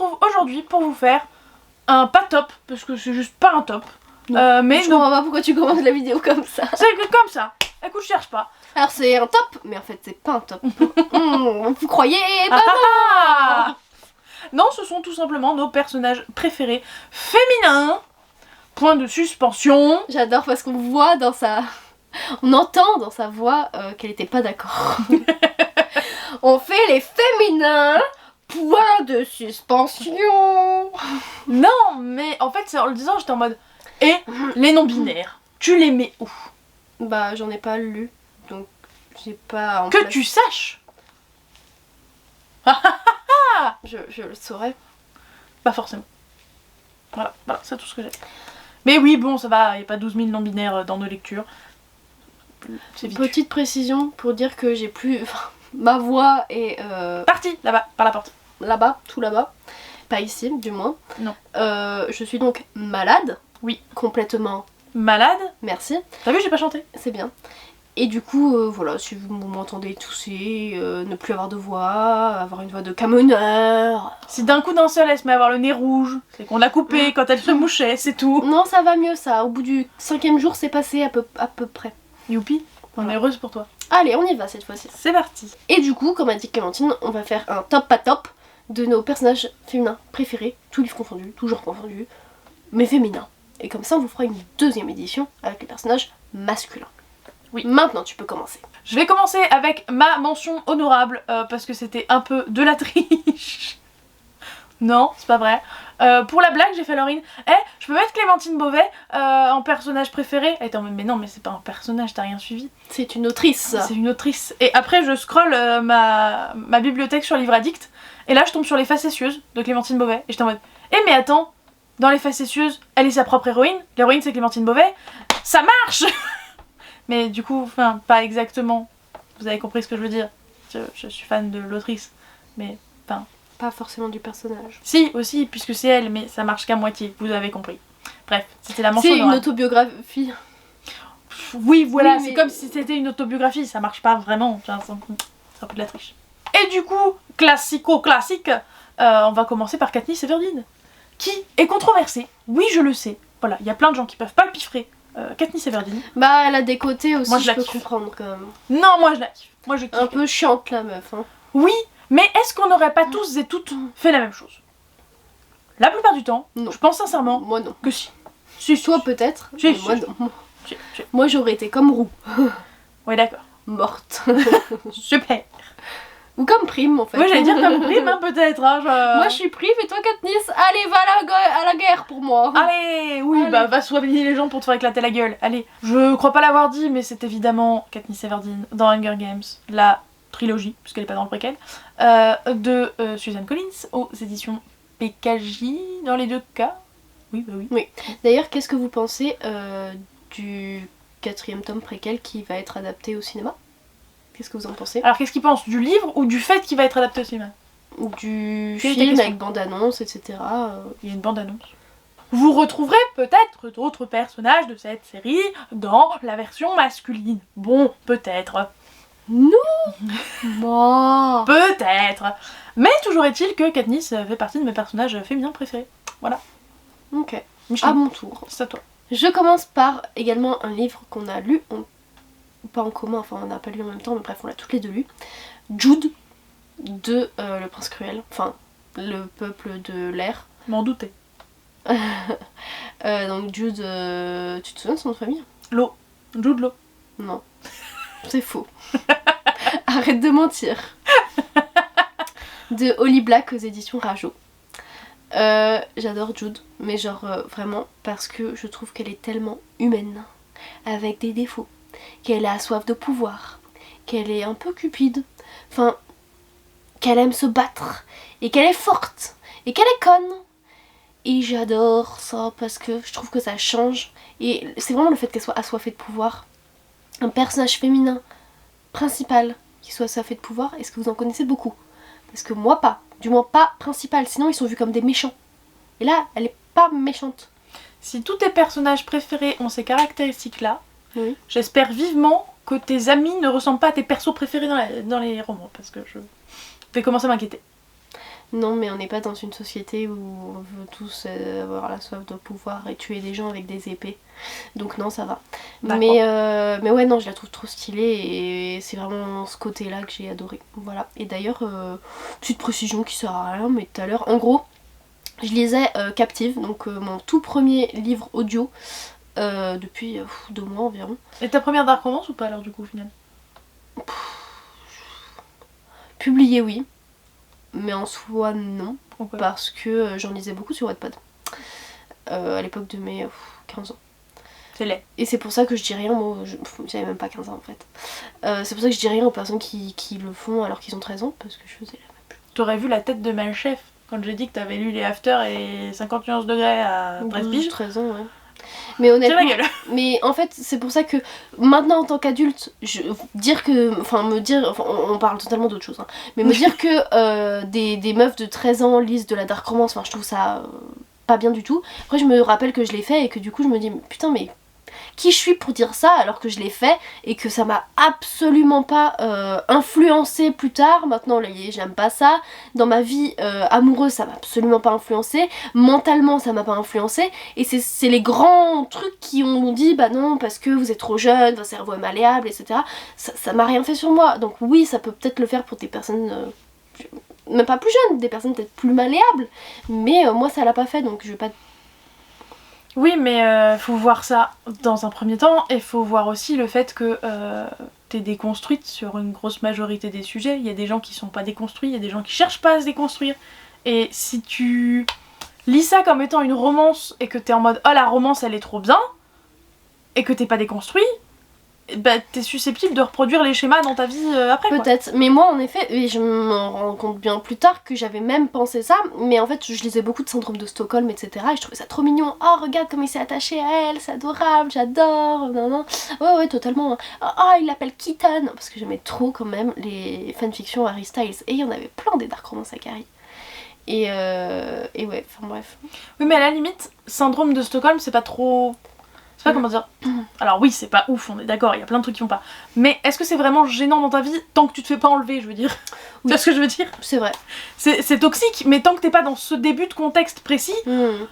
retrouve aujourd'hui pour vous faire un pas top, parce que c'est juste pas un top. Mais je comprends pas pourquoi tu commences la vidéo comme ça. C'est comme ça. Écoute, je cherche pas. Alors c'est un top, mais en fait c'est pas un top. Vous croyez pas Non, ce sont tout simplement nos personnages préférés féminins. Point de suspension. J'adore parce qu'on voit dans sa... On entend dans sa voix qu'elle était pas d'accord. On fait les féminins. Point de suspension. Non, mais en fait, en le disant, j'étais en mode... Et les non-binaires, tu les mets où? Bah, j'en ai pas lu, donc j'ai pas... Que tu saches. Je le saurais. Pas forcément. Voilà, c'est tout ce que j'ai. Mais oui, bon, ça va, il n'y a pas 12 000 non-binaires dans nos lectures. C'est vite. Petite précision pour dire que j'ai plus... Ma voix est... Parti, là-bas, par la porte. Là-bas, tout là-bas. Pas ici, du moins. Non. Je suis donc malade. Oui. Complètement. Malade. Merci. T'as vu, j'ai pas chanté. C'est bien. Et du coup, voilà, si vous m'entendez tousser, ne plus avoir de voix, avoir une voix de camionneur... Si d'un coup d'un seul elle se met à avoir le nez rouge, c'est qu'on l'a coupé quand elle se mouchait, c'est tout. Non, ça va mieux ça. Au bout du 5e jour, c'est passé à peu près. Youpi, on est heureuse pour toi. Allez, on y va cette fois-ci. C'est parti. Et du coup, comme a dit Clémentine, on va faire un top pas top de nos personnages féminins préférés, tous livres confondus, toujours confondus, mais féminins. Et comme ça, on vous fera une 2e édition avec les personnages masculins. Oui. Maintenant, tu peux commencer. Je vais commencer avec ma mention honorable, parce que c'était un peu de la triche. Non, c'est pas vrai. Pour la blague, j'ai fait à Laurine, je peux mettre Clémentine Beauvais en personnage préféré. Elle était en mode, mais non, mais c'est pas un personnage, t'as rien suivi. C'est une autrice. C'est une autrice. Et après, je scrolle ma bibliothèque sur Livre Addict, et là, je tombe sur Les Facétieuses de Clémentine Beauvais. Et j'étais en mode, mais attends, dans Les Facétieuses, elle est sa propre héroïne. L'héroïne, c'est Clémentine Beauvais. Ça marche. Mais du coup, enfin, pas exactement. Vous avez compris ce que je veux dire. Je suis fan de l'autrice, mais enfin... Pas forcément du personnage. Si, aussi, puisque c'est elle, mais ça marche qu'à moitié, vous avez compris. Bref, c'était la mention C'est une honorable. autobiographie. Oui, voilà, Oui, mais... c'est comme si c'était une autobiographie, ça marche pas vraiment, c'est un peu de la triche. Et du coup, classique, on va commencer par Katniss Everdeen, qui est controversée, oui je le sais, voilà, il y a plein de gens qui peuvent pas le piffrer, Katniss Everdeen. Bah, elle a des côtés aussi, Moi, je la peux kiffe. comprendre quand même. Non, moi je la kiffe, moi je kiffe. Un peu chiante la meuf, hein. Oui, mais est-ce qu'on n'aurait pas tous et toutes fait la même chose? La plupart du temps, Non. je pense sincèrement Moi non. que si. Si, Toi peut-être, Si, mais si, moi si. non. si. Moi j'aurais été comme Roux, Oui, d'accord. morte. Super. Ou comme Prime en fait. Oui, j'allais dire comme prime, hein, peut-être. Hein, Moi je suis Prime et toi Katniss, allez va à la guerre pour moi. Allez, oui, Allez. bah va soigner les gens pour te faire éclater la gueule. Allez. Je crois pas l'avoir dit, mais c'est évidemment Katniss Everdeen dans Hunger Games, la trilogie, puisqu'elle est pas dans le préquel, de Suzanne Collins aux éditions PKJ dans les deux cas. Oui, bah oui. D'ailleurs, qu'est-ce que vous pensez du 4e tome préquel qui va être adapté au cinéma? Qu'est-ce que vous en pensez? Alors qu'est-ce qu'ils pensent du livre ou du fait qu'il va être adapté au cinéma? Du Quelle est ta film question? avec bande-annonce, etc. Il y a une bande-annonce. Vous retrouverez peut-être d'autres personnages de cette série dans la version masculine. Bon, peut-être. Non. Bon. Peut-être. Mais toujours est-il que Katniss fait partie de mes personnages féminins préférés. Voilà. Ok. Michel, À mon tour. c'est à toi. Je commence par également un livre qu'on a lu, pas en commun, enfin on n'a pas lu en même temps, mais bref on l'a toutes les deux lu. Jude de Le Prince Cruel, enfin le peuple de l'air. M'en doutais. Donc Jude, tu te souviens de son nom de famille? L'eau. Jude Law. Non, c'est faux. Arrête de mentir. De Holly Black aux éditions Rajo. J'adore Jude, mais genre vraiment parce que je trouve qu'elle est tellement humaine, avec des défauts, qu'elle a soif de pouvoir, qu'elle est un peu cupide, enfin qu'elle aime se battre, et qu'elle est forte, et qu'elle est conne. Et j'adore ça parce que je trouve que ça change, et c'est vraiment le fait qu'elle soit assoiffée de pouvoir. Un personnage féminin principal qui soit assoiffé de pouvoir, est-ce que vous en connaissez beaucoup? Parce que moi pas, du moins pas principal, sinon ils sont vus comme des méchants. Et là, elle est pas méchante. Si tous tes personnages préférés ont ces caractéristiques-là, Oui. j'espère vivement que tes amis ne ressemblent pas à tes persos préférés dans les romans, parce que je vais commencer à m'inquiéter. Non, mais on n'est pas dans une société où on veut tous avoir la soif de pouvoir et tuer des gens avec des épées. Donc non, ça va. Mais ouais, non, je la trouve trop stylée et c'est vraiment ce côté-là que j'ai adoré. Voilà. Et d'ailleurs, petite précision qui sert à rien, mais tout à l'heure, en gros, je lisais Captive, donc mon tout premier livre audio depuis 2 mois environ. Et ta première dark romance ou pas alors du coup au final? Publié, oui. Mais en soi, non. Okay. Parce que j'en lisais beaucoup sur Wattpad. À l'époque de mes 15 ans. C'est laid. Et c'est pour ça que je dis rien, moi, j'avais même pas 15 ans en fait. C'est pour ça que je dis rien aux personnes qui le font alors qu'ils ont 13 ans, parce que je faisais la même chose. T'aurais vu la tête de ma chef quand j'ai dit que t'avais lu les After et 51 degrés à 13 piges. 13 ans, ouais. Mais honnêtement, c'est ma gueule. Mais en fait, c'est pour ça que maintenant en tant qu'adulte, on parle totalement d'autre chose, hein, mais me dire que des meufs de 13 ans lisent de la dark romance, enfin je trouve ça pas bien du tout. Après je me rappelle que je l'ai fait et que du coup je me dis putain mais qui je suis pour dire ça alors que je l'ai fait et que ça m'a absolument pas influencé plus tard. Maintenant j'aime pas ça. Dans ma vie amoureuse ça m'a absolument pas influencé. Mentalement ça m'a pas influencé. Et c'est les grands trucs qui ont dit bah non parce que vous êtes trop jeune, votre cerveau est malléable, etc. Ça m'a rien fait sur moi. Donc oui ça peut peut-être le faire pour des personnes... même pas plus jeunes, des personnes peut-être plus malléables. Mais moi ça l'a pas fait donc je vais pas... Oui, mais faut voir ça dans un premier temps, et faut voir aussi le fait que t'es déconstruite sur une grosse majorité des sujets. Il y a des gens qui sont pas déconstruits, il y a des gens qui cherchent pas à se déconstruire. Et si tu lis ça comme étant une romance et que t'es en mode oh la romance elle est trop bien, et que t'es pas déconstruit, bah t'es susceptible de reproduire les schémas dans ta vie après. Peut-être, mais moi en effet, et je me rends compte bien plus tard que j'avais même pensé ça, mais en fait je lisais beaucoup de syndrome de Stockholm, etc. Et je trouvais ça trop mignon. Oh regarde comme il s'est attaché à elle, c'est adorable, j'adore, non non. Ouais totalement. Oh il l'appelle Keaton, parce que j'aimais trop quand même les fanfictions Harry Styles, et il y en avait plein des dark romance avec Harry. Et ouais, enfin bref. Oui mais à la limite, syndrome de Stockholm c'est pas trop... Je sais pas comment dire. Alors oui, c'est pas ouf, on est d'accord, il y a plein de trucs qui vont pas. Mais est-ce que c'est vraiment gênant dans ta vie tant que tu te fais pas enlever, je veux dire? Oui. Tu vois ce que je veux dire? C'est vrai. C'est toxique, mais tant que t'es pas dans ce début de contexte précis,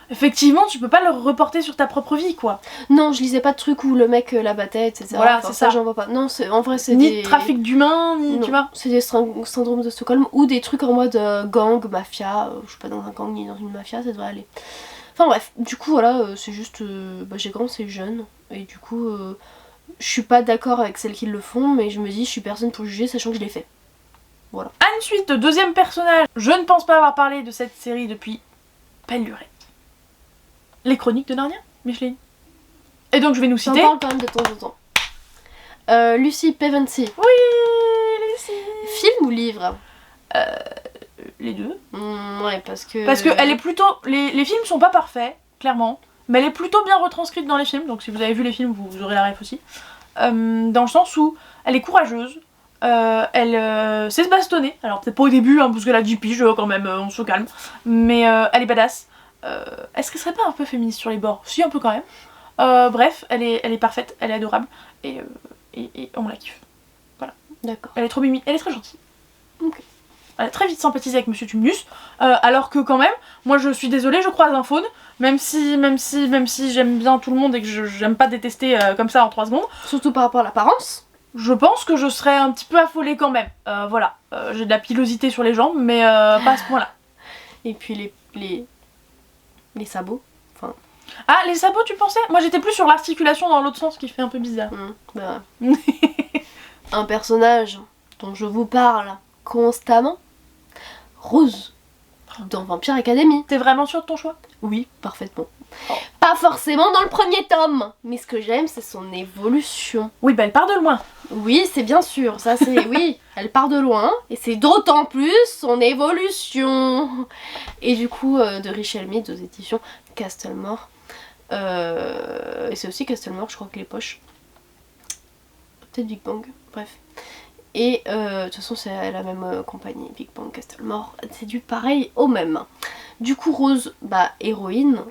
effectivement, tu peux pas le reporter sur ta propre vie, quoi. Non, je lisais pas de trucs où le mec la battait, etc. Voilà, c'est ça. J'en vois pas. Non, en vrai, c'est ni trafic d'humains, ni... Non, tu vois. C'est des syndromes de Stockholm ou des trucs en mode gang, mafia. Je suis pas dans un gang ni dans une mafia, ça devrait aller. Enfin bref, du coup voilà, c'est juste... j'ai commencé jeune, et du coup je suis pas d'accord avec celles qui le font, mais je me dis je suis personne pour juger sachant que je l'ai fait. Voilà. Ensuite, deuxième personnage, je ne pense pas avoir parlé de cette série depuis belle lurette. Les Chroniques de Narnia, Micheline. Et donc je vais nous citer... J'en parle quand même de temps en temps. Lucy Pevensie. Oui, Lucy. Film ou livre? Les deux. Ouais, parce que elle est plutôt... Les films sont pas parfaits, clairement. Mais elle est plutôt bien retranscrite dans les films. Donc si vous avez vu les films, vous aurez la ref aussi. Dans le sens où elle est courageuse. Elle sait se bastonner. Alors peut-être pas au début, hein, parce qu'elle a 10 piges quand même, on se calme. Mais elle est badass. Est-ce qu'elle serait pas un peu féministe sur les bords? Si, un peu quand même. Bref, elle est parfaite, elle est adorable. Et on la kiffe. Voilà. D'accord. Elle est trop mimi, elle est très gentille. Ok. Elle a très vite sympathisé avec Monsieur Tumnus, alors que quand même, moi je suis désolée, je croise un faune, même si j'aime bien tout le monde et que j'aime pas détester comme ça en 3 secondes. Surtout par rapport à l'apparence. Je pense que je serais un petit peu affolée quand même. Voilà, j'ai de la pilosité sur les jambes, mais pas à ce point-là. Et puis les sabots. Enfin... Ah, les sabots, tu pensais? Moi j'étais plus sur l'articulation dans l'autre sens qui fait un peu bizarre. Bah... Un personnage dont je vous parle constamment, Rose, dans Vampire Academy. T'es vraiment sûre de ton choix? Oui, parfaitement. Oh. Pas forcément dans le premier tome, mais ce que j'aime c'est son évolution. Oui, bah elle part de loin. Oui, c'est bien sûr, ça c'est... oui, elle part de loin, et c'est d'autant plus son évolution. Et du coup, de Richelle Mead aux éditions Castlemore. Et c'est aussi Castlemore, je crois que les poches. Peut-être Big Bang, bref. Et de toute façon c'est la même compagnie, Big Bang, Castlemore, c'est du pareil au même. Du coup Rose, bah héroïne,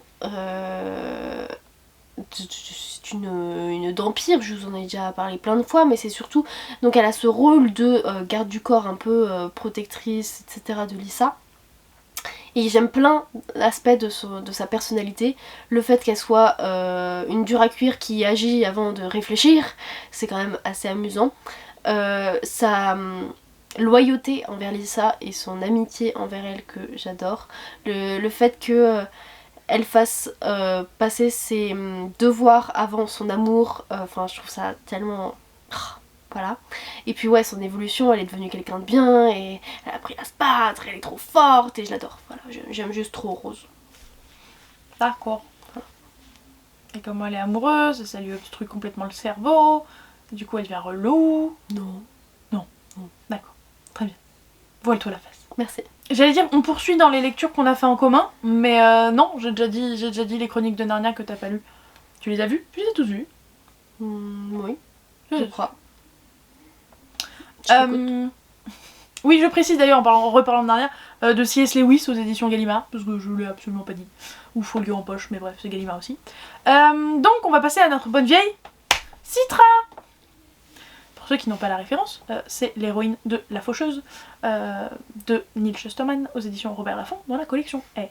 c'est une d'empire, je vous en ai déjà parlé plein de fois, mais c'est surtout, donc elle a ce rôle de garde du corps un peu protectrice, etc. de Lisa. Et j'aime plein d'aspects de sa personnalité. Le fait qu'elle soit une dure à cuire qui agit avant de réfléchir, c'est quand même assez amusant. Sa loyauté envers Lisa et son amitié envers elle que j'adore. Le fait que elle fasse passer ses devoirs avant son amour, enfin je trouve ça tellement... Voilà. Et puis ouais, son évolution, elle est devenue quelqu'un de bien et elle a appris à se battre, elle est trop forte et je l'adore. Voilà, j'aime juste trop Rose. D'accord. Et comment elle est amoureuse, ça lui obstrue complètement le cerveau. Du coup, elle devient relou. Non. D'accord. Très bien. Voile-toi la face. Merci. J'allais dire, on poursuit dans les lectures qu'on a fait en commun, mais non, j'ai déjà dit les chroniques de Narnia que t'as pas lues. Tu les as vues? Tu les as tous vues? Oui, je crois. Oui, je précise d'ailleurs en reparlant de Narnia, de C.S. Lewis aux éditions Gallimard, parce que je l'ai absolument pas dit. Ou Folio en poche, mais bref, c'est Gallimard aussi. Donc on va passer à notre bonne vieille Citra. Pour ceux qui n'ont pas la référence, c'est l'héroïne de La Faucheuse de Neil Shusterman aux éditions Robert Laffont dans la collection R.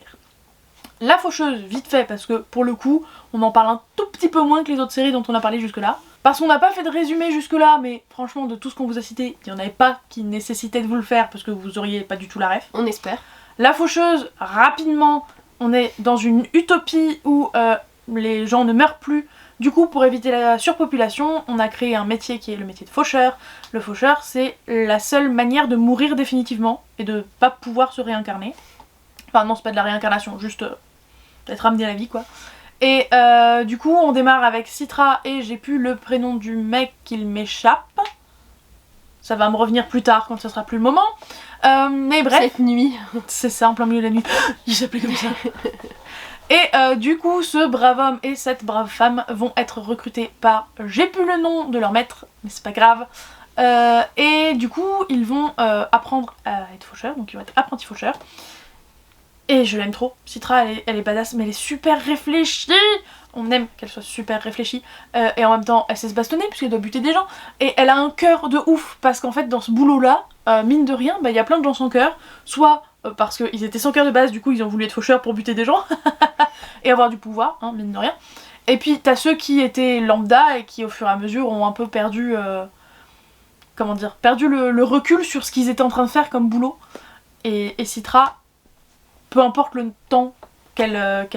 La Faucheuse, vite fait, parce que pour le coup, on en parle un tout petit peu moins que les autres séries dont on a parlé jusque-là. Parce qu'on n'a pas fait de résumé jusque-là, mais franchement, de tout ce qu'on vous a cité, il n'y en avait pas qui nécessitait de vous le faire parce que vous auriez pas du tout la ref. On espère. La Faucheuse, rapidement, on est dans une utopie où les gens ne meurent plus. Du coup, pour éviter la surpopulation, on a créé un métier qui est le métier de faucheur. Le faucheur, c'est la seule manière de mourir définitivement et de pas pouvoir se réincarner. Enfin non, c'est pas de la réincarnation, juste d'être ramené à la vie quoi. Et du coup, on démarre avec Citra et j'ai plus le prénom du mec qu'il m'échappe. Ça va me revenir plus tard quand ce sera plus le moment. Mais bref. Cette nuit. C'est ça, en plein milieu de la nuit. Il s'appelait comme ça. Et du coup, ce brave homme et cette brave femme vont être recrutés par... J'ai plus le nom de leur maître, mais c'est pas grave. Et du coup, ils vont apprendre à être faucheurs, donc ils vont être apprentis faucheurs. Et je l'aime trop. Citra, elle est badass, mais elle est super réfléchie. On aime qu'elle soit super réfléchie. Et en même temps, elle sait se bastonner puisqu'elle doit buter des gens. Et elle a un cœur de ouf parce qu'en fait, dans ce boulot-là, mine de rien, il y a plein de gens sans cœur. Soit parce qu'ils étaient sans cœur de base, du coup ils ont voulu être faucheurs pour buter des gens. Et avoir du pouvoir, hein, mine de rien. Et puis t'as ceux qui étaient lambda et qui au fur et à mesure ont un peu perdu... comment dire, perdu le recul sur ce qu'ils étaient en train de faire comme boulot. Et Citra... peu importe le temps qu'elle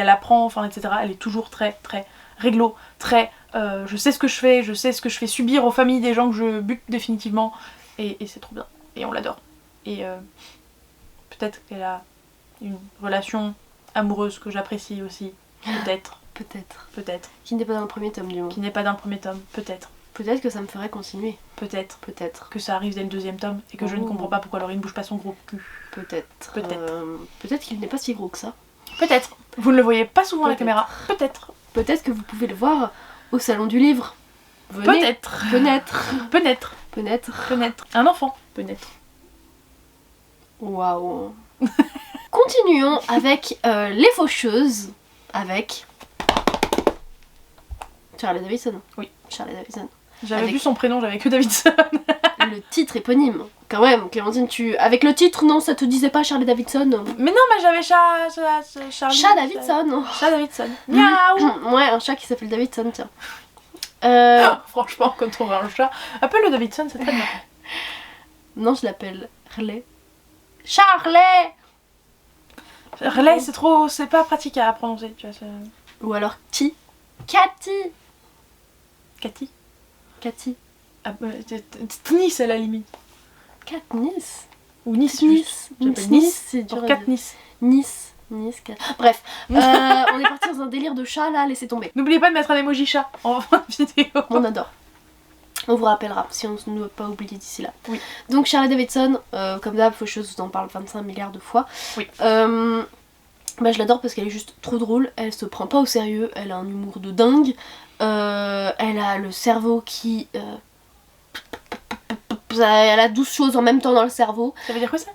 apprend, enfin etc. Elle est toujours très très réglo, très je sais ce que je fais, je sais ce que je fais subir aux familles des gens que je bute définitivement et c'est trop bien. Et on l'adore. Et peut-être qu'elle a une relation amoureuse que j'apprécie aussi. Peut-être. Peut-être. Qui n'est pas dans le premier tome du moins. Qui n'est pas dans le premier tome. Peut-être. Peut-être que ça me ferait continuer. Peut-être. Peut-être. Que ça arrive dès le deuxième tome et que je ne comprends pas pourquoi Laurie ne bouge pas son gros cul. Peut-être. Peut-être. Peut-être qu'il n'est pas si gros que ça. Peut-être. Vous ne le voyez pas souvent à la caméra. Peut-être. Peut-être que vous pouvez le voir au salon du livre. Venez. Peut-être. Peut-être. Un enfant. Peut-être. Waouh. Continuons avec les faucheuses. Avec... Charlie Davidson. Oui. Charlie Davidson. J'avais vu son prénom, j'avais que Davidson. Le titre éponyme. Quand même, Clémentine, avec le titre, non, ça te disait pas Charlie Davidson? Mais non, mais j'avais Charlie... Chat Davidson. Chat Davidson. Miaou. Ouais, un chat qui s'appelle Davidson, tiens. Franchement, quand on voit un chat, appelle-le Davidson, c'est très bien. Non, je l'appelle Relais. Charlie. Relais, c'est trop... c'est pas pratique à prononcer, tu vois. Ou alors Cathy. Ah, Nice à la limite. Katniss. Ou Nice. Nice, c'est dur. Katniss. Nice. Bref, on est parti dans un délire de chat là, laissez tomber. N'oubliez pas de mettre un emoji chat en fin de vidéo. On adore. On vous rappellera si on ne va pas oublier d'ici là. Oui. Donc Charlie Davidson, comme d'hab, Faucheuse, vous en parle 25 milliards de fois. Oui. Je l'adore parce qu'elle est juste trop drôle, elle se prend pas au sérieux, elle a un humour de dingue, elle a le cerveau qui... elle a 12 choses en même temps dans le cerveau. Ça veut dire quoi ça?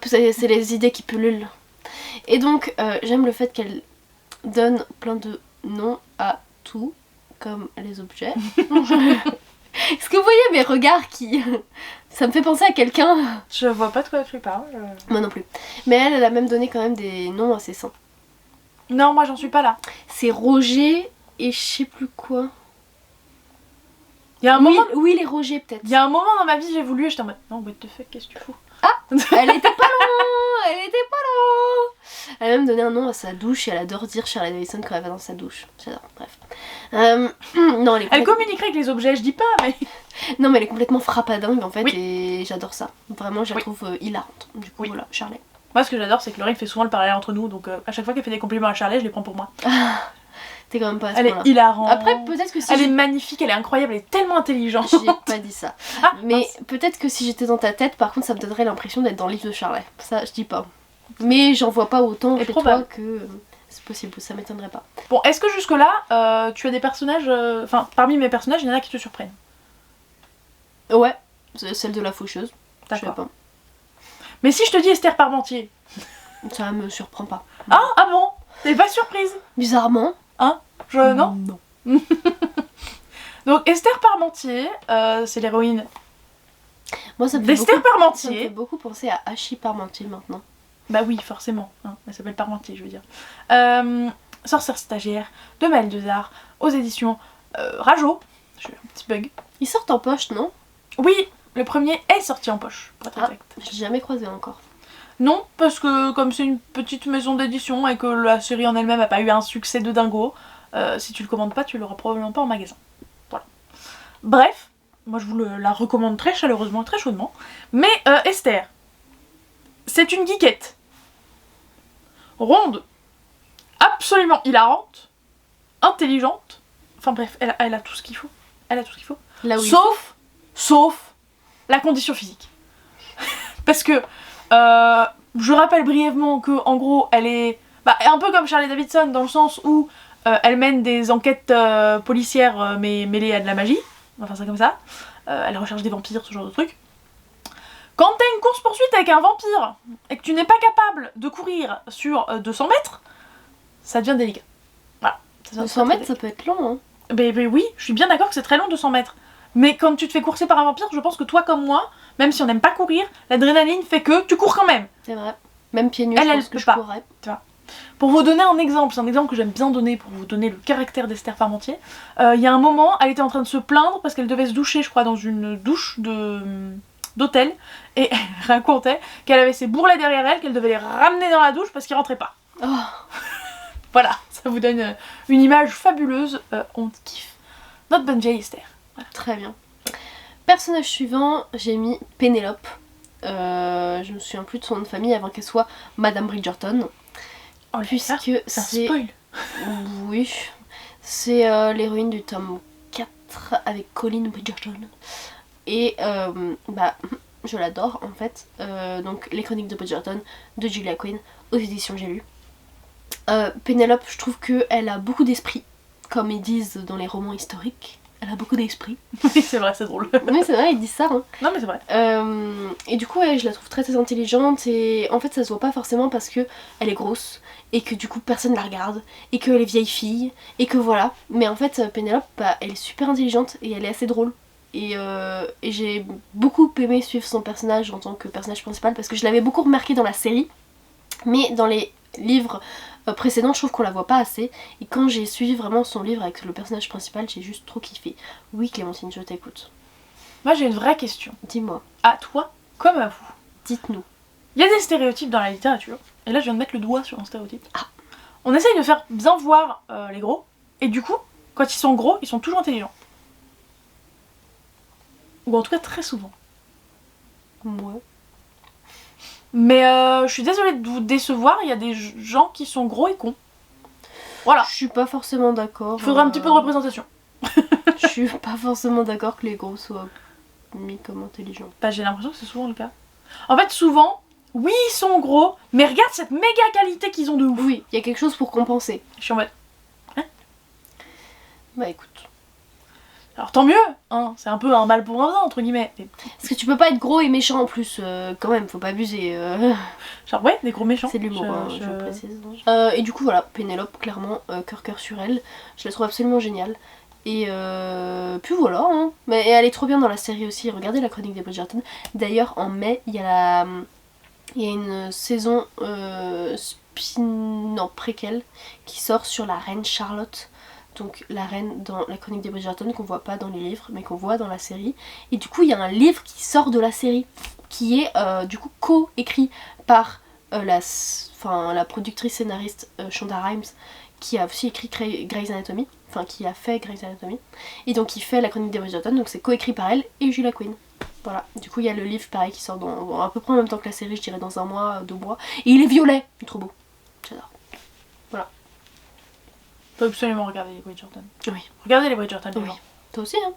C'est les idées qui pullulent. Et donc j'aime le fait qu'elle donne plein de noms à tout, comme les objets. Est-ce que vous voyez mes regards qui... Ça me fait penser à quelqu'un. Je vois pas de quoi tu parles. Moi non plus. Mais elle a même donné quand même des noms assez sains. Non, moi j'en suis pas là. C'est Roger et je sais plus quoi. Il y a un Oui, moment... oui, les Roger peut-être. Il y a un moment dans ma vie, j'ai voulu et j'étais en mode non, what the fuck, qu'est-ce que tu fous? Elle était pas loin. Elle était pas loin. Elle a même donné un nom à sa douche et elle adore dire Charlie Davidson quand elle va dans sa douche. J'adore, bref. Non, Elle communiquerait avec les objets, je dis pas, mais... Non, mais elle est complètement frappadingue en fait Oui. et j'adore ça. Vraiment, je la Oui. trouve hilarante. Du coup, Oui. voilà, Charlie. Moi, ce que j'adore, c'est que Laurie fait souvent le parallèle entre nous, donc à chaque fois qu'elle fait des compliments à Charlie, je les prends pour moi. T'es quand même pas à ce Elle est point-là. hilarante. Après, peut-être que si Elle est magnifique, elle est incroyable, elle est tellement intelligente. J'ai pas dit ça. Ah, Mais mince. peut-être que si j'étais dans ta tête, par contre, ça me donnerait l'impression d'être dans le livre de Charlet. Ça, je dis pas. Mais j'en vois pas autant Et chez probable. toi que c'est possible, ça m'étonnerait pas. Bon, est-ce que jusque-là, tu as des personnages... Enfin, parmi mes personnages, il y en a qui te surprennent? Ouais, c'est celle de la faucheuse. Je sais D'accord. pas. Mais si je te dis Esther Parmentier... Ça me surprend pas. Ah bon? T'es pas surprise? Bizarrement. Non. Non. Donc Esther Parmentier, c'est l'héroïne Moi, ça me fait d'Esther beaucoup... Ça me fait Parmentier. beaucoup penser à Hachi Parmentier maintenant. Bah oui, forcément. Hein, elle s'appelle Parmentier, je veux dire. Sorcière stagiaire de Maëlle Dezard, aux éditions Rajo. J'ai eu un petit bug. Ils sortent en poche, non? Oui, le premier est sorti en poche, pour être Ah, exact. j'ai jamais croisé encore. Non, parce que comme c'est une petite maison d'édition et que la série en elle-même a pas eu un succès de dingo, si tu le commandes pas, tu l'auras probablement pas en magasin. Voilà. Bref, moi je vous la recommande très chaleureusement, très chaudement. Mais Esther, c'est une geekette. Ronde, absolument hilarante, intelligente. Enfin bref, elle a tout ce qu'il faut. Elle a tout ce qu'il faut. Là où Sauf la condition physique. Parce que je rappelle brièvement que en gros elle est un peu comme Charlie Davidson dans le sens où elle mène des enquêtes policières mais mêlées à de la magie, enfin c'est comme ça. Elle recherche des vampires, ce genre de truc. Quand t'as une course poursuite avec un vampire et que tu n'es pas capable de courir sur 200 mètres, ça devient délicat. Voilà. Ça devient 200 très, mètres, très ça peut être long, hein. Ben oui, je suis bien d'accord que c'est très long 200 mètres. Mais quand tu te fais courser par un vampire, je pense que toi comme moi, même si on n'aime pas courir, l'adrénaline fait que tu cours quand même. C'est vrai. Même pieds nus, Elle je pense que peut je pas. courrais. Pour vous donner un exemple, c'est un exemple que j'aime bien donner pour vous donner le caractère d'Esther Parmentier. Il y a un moment, elle était en train de se plaindre parce qu'elle devait se doucher, je crois, dans une douche d'hôtel. Et elle racontait qu'elle avait ses bourrelets derrière elle, qu'elle devait les ramener dans la douche parce qu'ils rentraient pas. Oh. Voilà, ça vous donne une image fabuleuse. On kiffe notre bonne vieille Esther. Voilà. Très bien. Personnage suivant, j'ai mis Pénélope. Je me souviens plus de son nom de famille avant qu'elle soit Madame Bridgerton. Oh, Puisque c'est un c'est... spoil. Oui. C'est l'héroïne du tome 4 avec Colin Bridgerton. Et je l'adore en fait. Donc les chroniques de Bridgerton de Julia Quinn aux éditions J'ai lu. Pénélope, je trouve qu'elle a beaucoup d'esprit. Comme ils disent dans les romans historiques. Elle a beaucoup d'esprit. Oui, c'est vrai, c'est drôle. Oui, c'est vrai, ils disent ça. Hein. Non, mais c'est vrai. Et du coup, ouais, je la trouve très très intelligente. Et en fait, ça se voit pas forcément parce que elle est grosse. Et que du coup, personne la regarde. Et qu'elle est vieille fille. Et que voilà. Mais en fait, Pénélope, elle est super intelligente. Et elle est assez drôle. Et j'ai beaucoup aimé suivre son personnage en tant que personnage principal. Parce que je l'avais beaucoup remarqué dans la série. Mais dans les livres précédents, je trouve qu'on la voit pas assez. Et quand j'ai suivi vraiment son livre avec le personnage principal, j'ai juste trop kiffé. Oui, Clémentine, je t'écoute. Moi, j'ai une vraie question. Dis-moi, À toi, comme à vous. dites-nous. Il y a des stéréotypes dans la littérature. Et là, je viens de mettre le doigt sur un stéréotype. On essaye de faire bien voir les gros. Et du coup, quand ils sont gros, ils sont toujours intelligents. Ou en tout cas, très souvent. Moi. Mais je suis désolée de vous décevoir, il y a des gens qui sont gros et cons. Voilà. Je suis pas forcément d'accord. Il faudrait un petit peu de représentation. Je suis pas forcément d'accord que les gros soient mis comme intelligents. Bah, j'ai l'impression que c'est souvent le cas. En fait, souvent, oui, ils sont gros, mais regarde cette méga qualité qu'ils ont de ouf. Oui, il y a quelque chose pour compenser. Je suis en mode. Bah écoute. Alors tant mieux, hein, c'est un peu un mal pour un bien, entre guillemets. Mais, Parce que tu peux pas être gros et méchant en plus, quand même, faut pas abuser. genre, ouais, des gros méchants. C'est de l'humour, hein, je précise. Et du coup, voilà, Pénélope, clairement, cœur sur elle. Je la trouve absolument géniale. Et puis voilà, hein. Mais elle est trop bien dans la série aussi. Regardez la chronique des Bridgerton. D'ailleurs, en mai, il y a une saison préquelle qui sort sur la reine Charlotte. Donc la reine dans la chronique des Bridgerton qu'on voit pas dans les livres, mais qu'on voit dans la série. Et du coup, il y a un livre qui sort de la série, qui est du coup co-écrit par la productrice scénariste Shonda Rhimes, qui a aussi écrit Grey's Anatomy, enfin qui a fait Grey's Anatomy, et donc il fait la chronique des Bridgerton, donc c'est coécrit par elle et Julia Quinn. Voilà, du coup il y a le livre pareil qui sort à peu près en même temps que la série, je dirais dans 1 mois, 2 mois, et il est violet, il est trop beau, j'adore. Voilà. Faut absolument regarder les Bridgerton. Oui. Regardez les Bridgerton, les Oui. gens. Toi aussi, hein?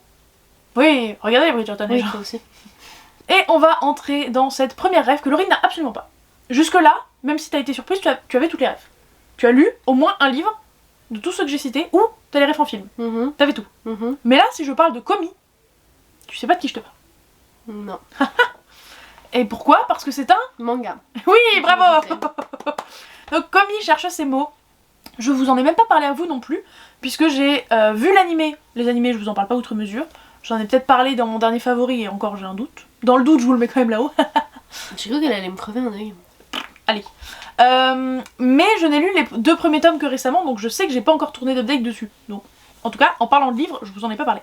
Oui, regardez les Bridgerton, les Oui, gens. toi aussi. Et on va entrer dans cette première rêve que Laurine n'a absolument pas. Jusque-là, même si t'as été surprise, tu avais toutes les rêves. Tu as lu au moins un livre de tous ceux que j'ai cités, ou t'as les rêves en film. T'avais tout. Mais là, si je parle de Komi, tu sais pas de qui je te parle. Non. Et pourquoi? Parce que c'est un... Manga. Oui, bravo. Donc Komi cherche ses mots. Je vous en ai même pas parlé à vous non plus, puisque j'ai vu l'animé. Les animés, je vous en parle pas outre mesure. J'en ai peut-être parlé dans mon dernier favori, et encore j'ai un doute. Dans le doute, je vous le mets quand même là-haut. J'ai cru qu'elle allait me crever un œil. Allez. Mais je n'ai lu les 2 premiers tomes que récemment, donc je sais que j'ai pas encore tourné d'update dessus. Donc, en tout cas, en parlant de livres, je vous en ai pas parlé.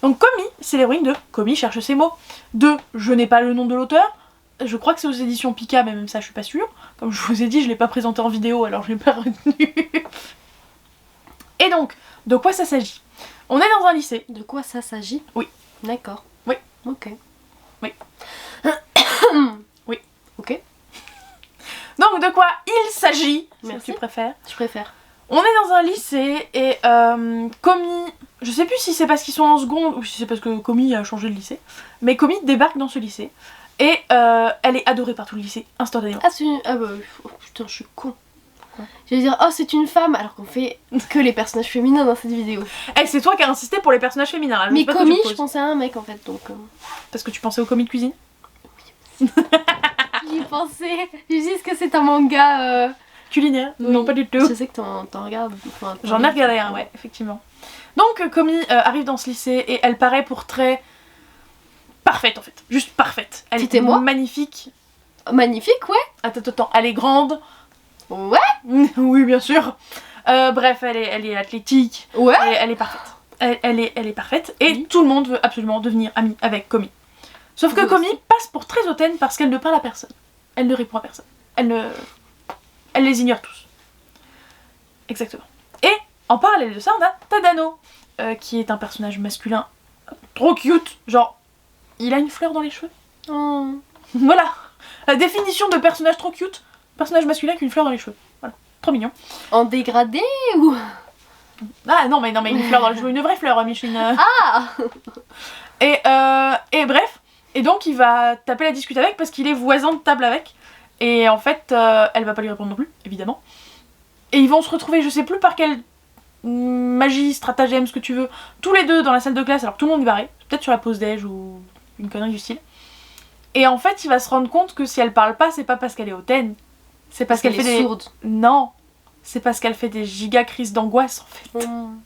Donc Komi, c'est l'héroïne de Komi cherche ses mots. De je n'ai pas le nom de l'auteur. Je crois que c'est aux éditions Pika, mais même ça, je suis pas sûre. Comme je vous ai dit, je l'ai pas présenté en vidéo, alors je l'ai pas retenu. Et donc, de quoi ça s'agit? On est dans un lycée. De quoi ça s'agit? Oui. D'accord. Oui. Ok. Oui. Oui. Ok. Donc, de quoi il s'agit, si Merci. tu préfères? Je préfère. On est dans un lycée et Komi, je sais plus si c'est parce qu'ils sont en seconde ou si c'est parce que Komi a changé de lycée, mais Komi débarque dans ce lycée et elle est adorée par tout le lycée instantanément. Ah, c'est une... Ah bah... Oh, putain, je suis con. Je vais dire, oh, c'est une femme, alors qu'on fait que les personnages féminins dans cette vidéo. Eh, c'est toi qui as insisté pour les personnages féminins. Là, je Mais sais pas ce que Komi, tu je poses. pensais à un mec en fait, donc... Parce que tu pensais au Komi de cuisine? J'y pensais. Je dis que c'est un manga... Culinaire? Oui. Non, pas du tout. Je sais que t'en regardes. Enfin, J'en ai regardé un, ouais, effectivement. Donc Komi arrive dans ce lycée et elle paraît pour très parfaite en fait, juste parfaite. Elle C'était est moi magnifique. Magnifique, ouais. Attends, elle est grande. Ouais. Oui, bien sûr. Bref, elle est athlétique. Ouais. Elle est parfaite. Elle est parfaite et Oui. tout le monde veut absolument devenir amie avec Komi. Sauf que Vous Komi aussi. passe pour très hautaine parce qu'elle ne parle à personne. Elle ne répond à personne. Elle les ignore tous. Exactement. Et en parallèle de ça, on a Tadano, qui est un personnage masculin trop cute. Genre, il a une fleur dans les cheveux. Oh. Voilà. La définition de personnage trop cute. Personnage masculin avec une fleur dans les cheveux. Voilà. Trop mignon. En dégradé ou... Ah non mais une fleur dans les cheveux, une vraie fleur, Micheline. Ah. Et bref, et donc il va taper la discute avec parce qu'il est voisin de table avec. Et en fait, elle va pas lui répondre non plus, évidemment. Et ils vont se retrouver, je sais plus par quelle magie, stratagème, ce que tu veux, tous les deux dans la salle de classe, alors que tout le monde est barré, peut-être sur la pause déj ou une connerie du style. Et en fait, il va se rendre compte que si elle parle pas, c'est pas parce qu'elle est hautaine, c'est parce qu'elle fait est des... sourde. Non, c'est parce qu'elle fait des giga crises d'angoisse en fait. Mm.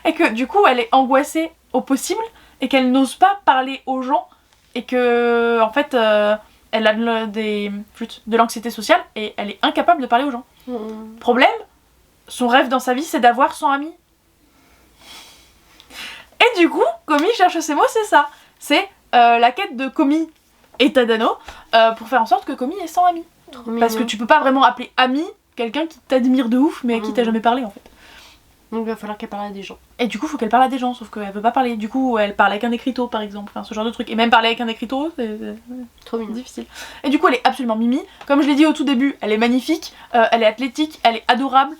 Et que du coup, elle est angoissée au possible et qu'elle n'ose pas parler aux gens et que, en fait, elle a de l'anxiété sociale et elle est incapable de parler aux gens. Mm. Problème, son rêve dans sa vie, c'est d'avoir 100 amis. Et du coup, Komi cherche ses mots, c'est ça. C'est la quête de Komi et Tadano pour faire en sorte que Komi ait 100 amis. Trop Parce que mignon. tu peux pas vraiment appeler ami quelqu'un qui t'admire de ouf mais à qui t'as jamais parlé en fait. Donc il va falloir qu'elle parle à des gens. Et du coup, faut qu'elle parle à des gens, sauf qu'elle veut pas parler. Du coup, elle parle avec un écriteau par exemple, enfin ce genre de truc. Et même parler avec un écriteau, c'est Trop mignon. difficile. Et du coup, elle est absolument mimi. Comme je l'ai dit au tout début, elle est magnifique, elle est athlétique, elle est adorable.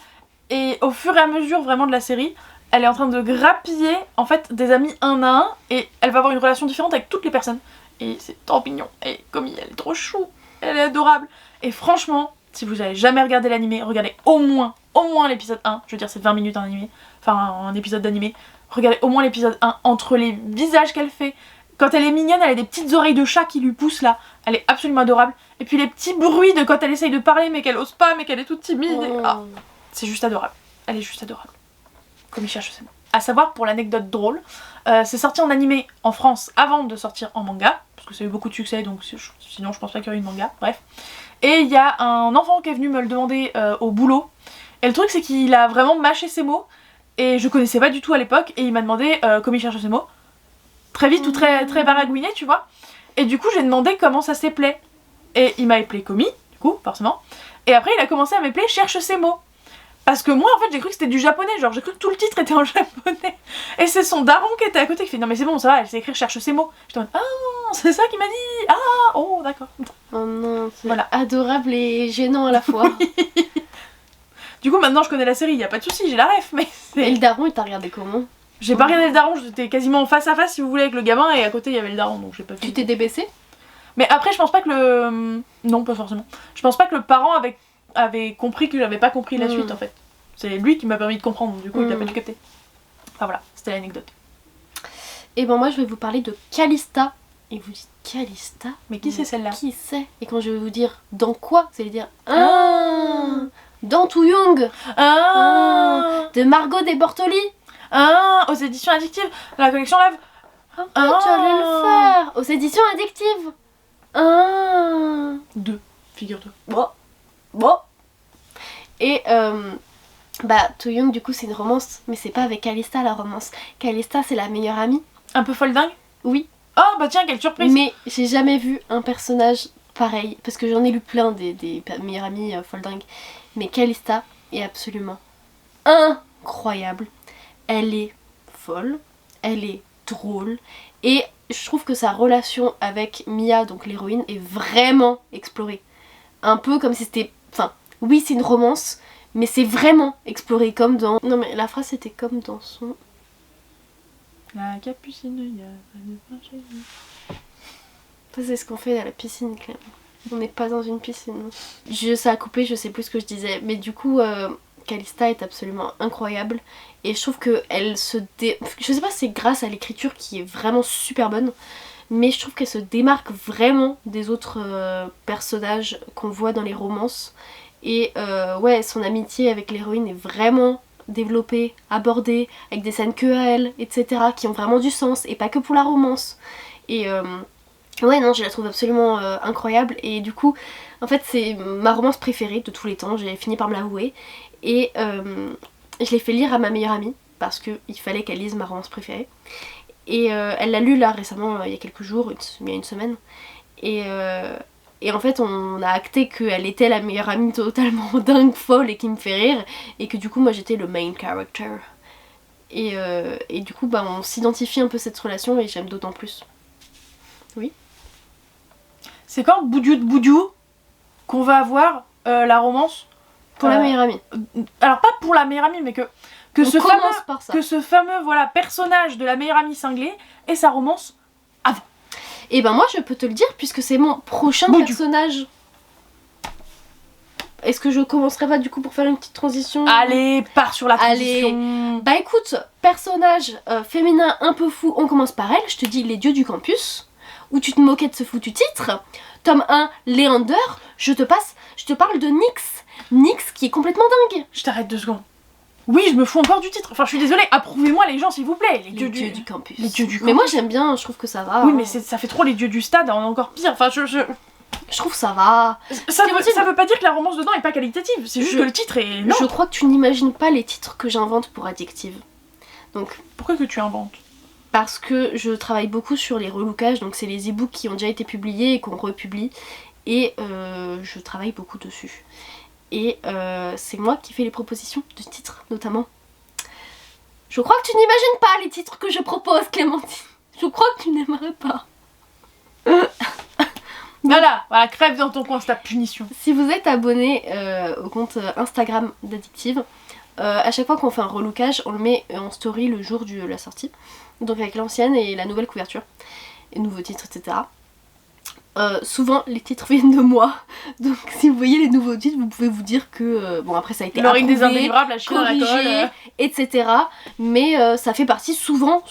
Et au fur et à mesure vraiment de la série, elle est en train de grappiller en fait des amis un à un et elle va avoir une relation différente avec toutes les personnes. Et c'est trop mignon. Et Komi, elle est trop chou, elle est adorable. Et franchement, si vous avez jamais regardé l'animé, regardez au moins l'épisode 1. Je veux dire, c'est 20 minutes un animé, enfin un épisode d'animé. Regardez au moins l'épisode 1 entre les visages qu'elle fait. Quand elle est mignonne, elle a des petites oreilles de chat qui lui poussent là. Elle est absolument adorable. Et puis les petits bruits de quand elle essaye de parler mais qu'elle ose pas, mais qu'elle est toute timide. Oh. Ah, c'est juste adorable. Elle est juste adorable. Comme il cherche ses mots. À savoir, pour l'anecdote drôle, c'est sorti en animé en France avant de sortir en manga, parce que ça a eu beaucoup de succès, donc sinon je pense pas qu'il y aurait eu de manga, bref. Et il y a un enfant qui est venu me le demander au boulot, et le truc c'est qu'il a vraiment mâché ses mots, et je connaissais pas du tout à l'époque, et il m'a demandé comment il cherche ses mots, très vite ou très baragouiné, tu vois. Et du coup j'ai demandé comment ça s'appelait, et il m'a appelé Komi, du coup, forcément, et après il a commencé à m'appeler cherche ses mots. Parce que moi en fait j'ai cru que c'était du japonais, genre j'ai cru que tout le titre était en japonais. Et c'est son daron qui était à côté qui fait non mais c'est bon ça va, elle sait écrire cherche ses mots. J'étais en mode ah c'est ça qu'il m'a dit, ah oh d'accord. Oh non, c'est voilà. Adorable et gênant à la fois. Du coup maintenant je connais la série, y a pas de souci, j'ai la ref, mais Et le daron il t'a regardé comment? J'ai pas regardé le daron, j'étais quasiment face à face si vous voulez avec le gamin et à côté il y avait le daron donc j'ai pas pu. Tu t'es débaissé? Mais après je pense pas que le... Non pas forcément. Je pense pas que le parent avait compris que j'avais pas compris la suite en fait. C'est lui qui m'a permis de comprendre, donc du coup il a pas dû capter. Enfin voilà, c'était l'anecdote. Et ben moi je vais vous parler de Calista. Et vous dites Calista? Mais qui c'est celle-là? Qui c'est? Et quand je vais vous dire dans quoi, vous allez dire dans To Young de Margot des Bortoli. Aux éditions addictives, la collection Love. Tu allais le faire aux éditions addictives. 2, figure-toi. Bon. Et To Young du coup c'est une romance, mais c'est pas avec Calista la romance. Calista c'est la meilleure amie. Un peu folle dingue? Oui. Oh bah tiens, quelle surprise! Mais j'ai jamais vu un personnage pareil, parce que j'en ai lu plein des meilleures amies folle dingue. Mais Calista est absolument incroyable. Elle est folle, elle est drôle, et je trouve que sa relation avec Mia, donc l'héroïne, est vraiment explorée. Un peu comme si c'était... Enfin, oui c'est une romance, mais c'est vraiment exploré comme dans... Non mais la phrase c'était comme dans son... La capucine, il y a pas de plancher. Ça c'est ce qu'on fait à la piscine, Clem. On n'est pas dans une piscine. Ça a coupé, je sais plus ce que je disais. Mais du coup, Calista est absolument incroyable. Et je trouve que elle se je sais pas si c'est grâce à l'écriture qui est vraiment super bonne, mais je trouve qu'elle se démarque vraiment des autres personnages qu'on voit dans les romances. Et ouais, son amitié avec l'héroïne est vraiment développée, abordée, avec des scènes que à elle, etc. qui ont vraiment du sens, et pas que pour la romance. Et ouais non, je la trouve absolument incroyable, et du coup, en fait c'est ma romance préférée de tous les temps, j'ai fini par me l'avouer. Et je l'ai fait lire à ma meilleure amie, parce qu'il fallait qu'elle lise ma romance préférée. Et elle l'a lu là récemment, il y a quelques jours, il y a une semaine. Et en fait on a acté qu'elle était la meilleure amie totalement dingue, folle et qui me fait rire, et que du coup moi j'étais le main character. Et du coup bah, on s'identifie un peu cette relation et j'aime d'autant plus. Oui. C'est quand Boudiou de Boudiou qu'on va avoir la romance pour la meilleure amie. Alors pas pour la meilleure amie, mais que ce fameux voilà, personnage de la meilleure amie cinglée et sa romance avant. Et ben moi je peux te le dire puisque c'est mon prochain personnage. Est-ce que je commencerai pas du coup pour faire une petite transition? Allez, pars sur la transition. Allez. Bah écoute, personnage féminin un peu fou, on commence par elle, je te dis les dieux du campus, où tu te moquais de ce foutu titre. Tome 1, Léander, je te parle de Nyx. Nyx qui est complètement dingue. Je t'arrête 2 secondes. Oui, je me fous encore du titre. Enfin, je suis désolée, approuvez-moi les gens s'il vous plaît. Les dieux du campus. Les dieux du campus. Mais moi j'aime bien, je trouve que ça va. Oui, mais ça fait trop les dieux du stade, on est encore pire. Enfin, je trouve ça va. Ça veut pas dire que la romance dedans est pas qualitative, c'est juste que le titre est... Non. Je crois que tu n'imagines pas les titres que j'invente pour Addictive. Donc... Pourquoi que tu inventes? Parce que je travaille beaucoup sur les relookages, donc c'est les e-books qui ont déjà été publiés et qu'on republie. Et je travaille beaucoup dessus. Et c'est moi qui fais les propositions de titres, notamment. Je crois que tu n'imagines pas les titres que je propose, Clémentine. Je crois que tu n'aimerais pas. Voilà, crève dans ton coin, c'est ta punition. Si vous êtes abonné au compte Instagram d'Addictive, à chaque fois qu'on fait un relookage, on le met en story le jour de la sortie. Donc avec l'ancienne et la nouvelle couverture, et nouveaux titres, etc. Souvent les titres viennent de moi, donc si vous voyez les nouveaux titres, vous pouvez vous dire que bon après ça a été Laurine approuvé, des indélivrables, la chine corrigé, etc. Mais ça fait partie souvent,